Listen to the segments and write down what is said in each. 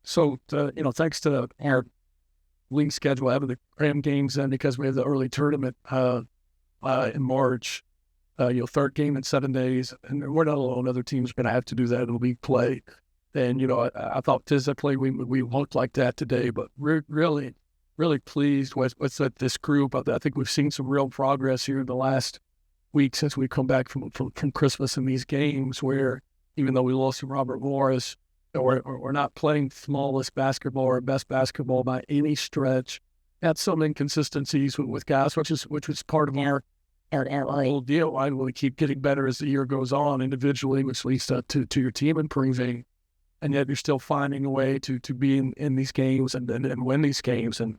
So, thanks to our league schedule, having the cram games in because we have the early tournament in March, third game in 7 days, and we're not alone. Other teams are going to have to do that in league play. And, I thought physically we looked like that today, but we're really, really pleased with this group. I think we've seen some real progress here in the last week since we come back from Christmas in these games where even though we lost to Robert Morris, we're not playing flawless basketball or best basketball by any stretch. Had some inconsistencies with guys, which was part of our whole deal. I will keep getting better as the year goes on individually, which leads to your team improving. And yet you're still finding a way to be in these games and win these games and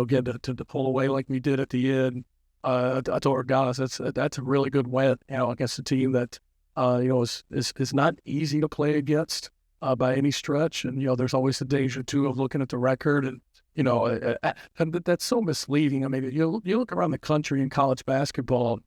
get to pull away like we did at the end. I told our guys that's a really good win, against a team that is not easy to play against by any stretch. And there's always the danger too of looking at the record and and that's so misleading. I mean, you look around the country in college basketball,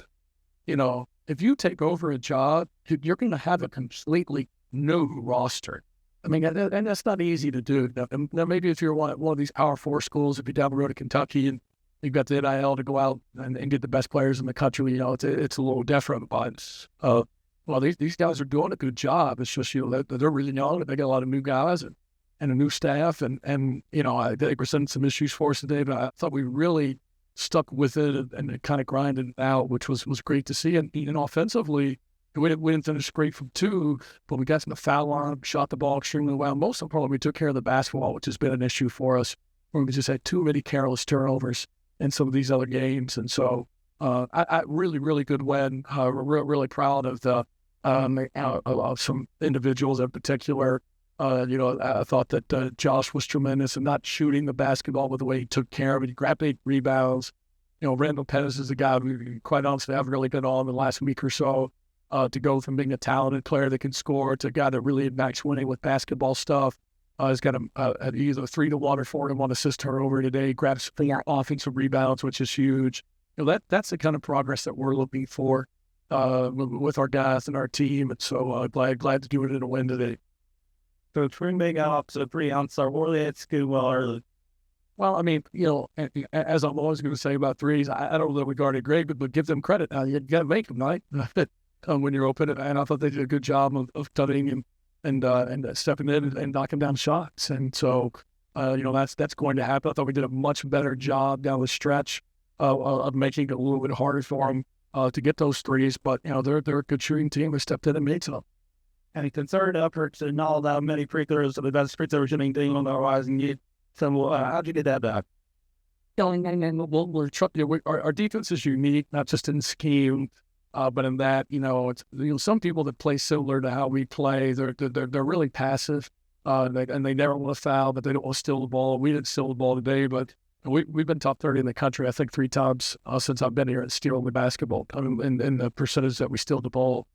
if you take over a job, you're going to have a completely new roster. I mean, and that's not easy to do. Now maybe if you're one of these Power 4 schools, if you're down the road to Kentucky and you've got the NIL to go out and get the best players in the country, it's a little different. But well, these guys are doing a good job. It's just they're really young. They got a lot of new guys and a new staff, and I think presented some issues for us today. But I thought we really stuck with it and kind of grinded it out, which was great to see. And offensively, we didn't finish great from two, but we got in the foul line, shot the ball extremely well. Most importantly, we took care of the basketball, which has been an issue for us, where we just had too many careless turnovers in some of these other games. And so, I really, really good win. We're really proud of of some individuals in particular. I thought that Josh was tremendous in not shooting the basketball with the way he took care of it. He grabbed 8 rebounds. Randall Pettis is a guy who, quite honestly, I've really been on the last week or so. To go from being a talented player that can score to a guy that really impacts winning with basketball stuff. He's got either 3-1 or 4-1 assist turnover today. Grabs 4 offensive rebounds, which is huge. That's the kind of progress that we're looking for with our guys and our team. And so glad to do it in a win today. So three big ups, so 3 ounces are really at school well early. Well, I mean, as I'm always going to say about threes, I don't know that we guarded great, but give them credit. You got to make them, right? When you're open, and I thought they did a good job of cutting and stepping in and knocking down shots. And so, that's going to happen. I thought we did a much better job down the stretch of making it a little bit harder for them to get those threes. But they're a good shooting team. They stepped in and made some. Any concerted efforts and all that many free throws to the best free throw shooting team on the horizon. So how'd you get that back? Our defense is unique, not just in scheme. But in that, it's some people that play similar to how we play. They're really passive, and they never want to foul, but they don't want to steal the ball. We didn't steal the ball today, but we've been top 30 in the country, I think, 3 times since I've been here at stealing the basketball, and the percentage that we steal the ball.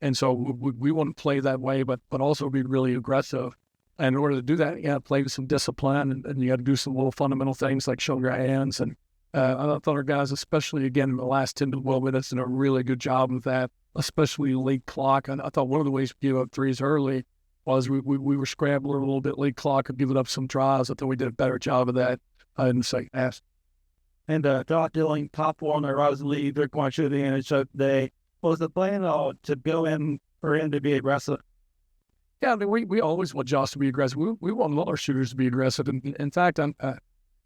And so we want to play that way, but also be really aggressive. And in order to do that, you got to play with some discipline, and you got to do some little fundamental things like showing your hands. And I thought our guys, especially again in the last 10 to 12 minutes, did a really good job of that, especially late clock. And I thought one of the ways we gave up threes early was we were scrambling a little bit late clock and giving up some drives. I thought we did a better job of that in the second half. And Doc Dilling, top 1 the Rising League, 3-point shooting, and it showed today. Was the plan to go in for him to be aggressive? Yeah, I mean, we always want Josh to be aggressive. We want all our shooters to be aggressive. And in fact,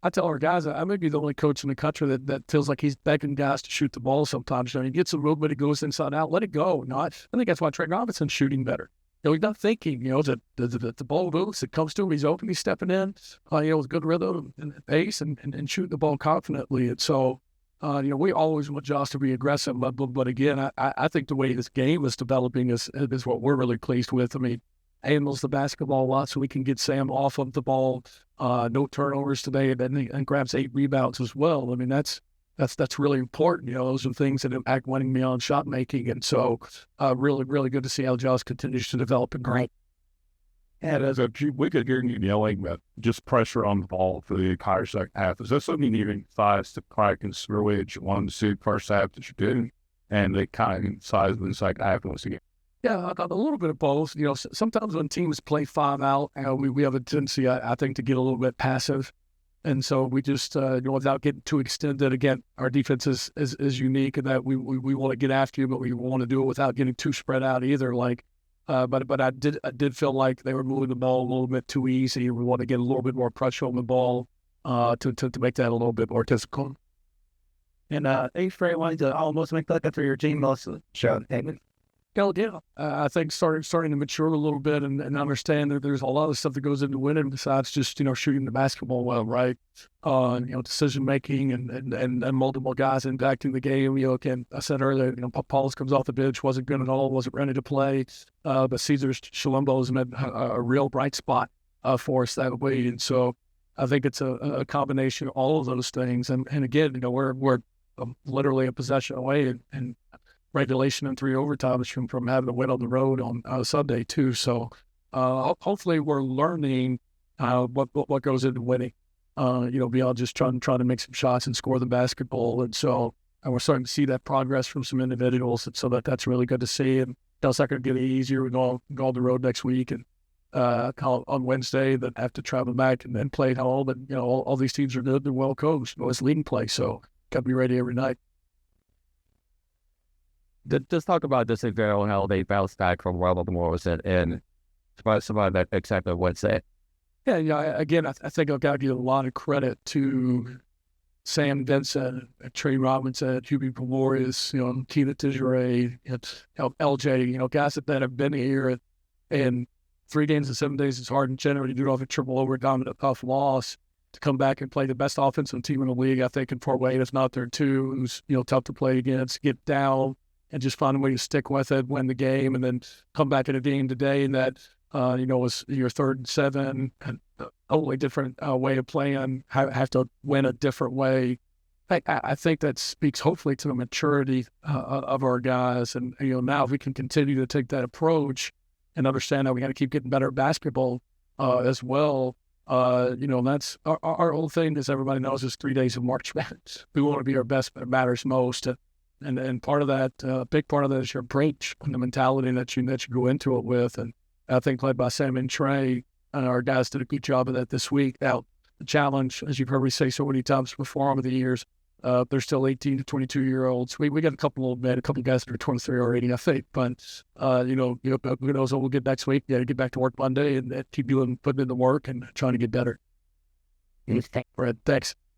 I tell our guys, I may be the only coach in the country that feels like he's begging guys to shoot the ball sometimes. He gets a movement, it goes inside out, let it go. I think that's why Trey Robinson's shooting better. He's not thinking, that the ball moves, it comes to him, he's open, he's stepping in, with good rhythm and pace and shooting the ball confidently. And so, we always want Josh to be aggressive. But again, I think the way this game is developing is what we're really pleased with. I mean, handles the basketball a lot so we can get Sam off of the ball. No turnovers today, and grabs 8 rebounds as well. I mean, that's really important. Those are things that impact winning beyond shot making. And so really, really good to see how Josh continues to develop and grow. And as we could hear you yelling about just pressure on the ball for the entire second half. Is that something you emphasize to practice really that you wanted to see the first half that you did, and they kind of emphasize in the second half once again? Yeah, a little bit of both. Sometimes when teams play 5 out, we have a tendency, I think, to get a little bit passive. And so we just, without getting too extended, again, our defense is unique in that we want to get after you, but we want to do it without getting too spread out either. But I did feel like they were moving the ball a little bit too easy. We want to get a little bit more pressure on the ball to make that a little bit more difficult. And 8 straight wins to almost make that for your team most show. Yeah. I think starting to mature a little bit and understand that there's a lot of stuff that goes into winning besides just, shooting the basketball well, right? Decision making and multiple guys impacting the game. Again, I said earlier, Paulus comes off the bench, wasn't good at all, wasn't ready to play. But Caesar Shalombo has been a real bright spot for us that way. And so I think it's a combination of all of those things. And again, we're literally a possession away and regulation and 3 overtimes from having to win on the road on Sunday too. So hopefully we're learning what goes into winning. Beyond just trying to make some shots and score the basketball. And so we're starting to see that progress from some individuals, and so that's really good to see. And it's not going to get any easier. We go on the road next week and on Wednesday, then have to travel back and then play at home. And all these teams are good and well coached. It's leading play, so got to be ready every night. Just talk about this example and how they bounced back from Baltimore and somebody that exactly what's that. Yeah, again, I think I've got to give a lot of credit to Sam Vincent, Trey Robinson, Hubie Pavorius, Keena Tijere, LJ, guys that have been here and 3 games in 7 days is hard, and generally do it off a triple overtime and a tough loss to come back and play the best offensive team in the league. I think in Fort Wayne, it's not there too, who's tough to play against, get down and just find a way to stick with it, win the game, and then come back in a game today that was your 3rd and 7, and a totally different way of playing, have to win a different way. I think that speaks hopefully to the maturity of our guys. And, now if we can continue to take that approach and understand that we got to keep getting better at basketball as well, that's our whole thing, as everybody knows, is 3 days of March Madness. We want to be our best, but it matters most. And part of that, a big part of that is your approach and the mentality that you go into it with. And I think led by Sam and Trey, our guys did a good job of that this week. Now, the challenge, as you've heard me say so many times before over the years, they're still 18 to 22-year-olds. We got a couple of guys that are 23 already, I think. But, who knows what we'll get next week. Get back to work Monday and keep putting in the work and trying to get better. Brad, thanks.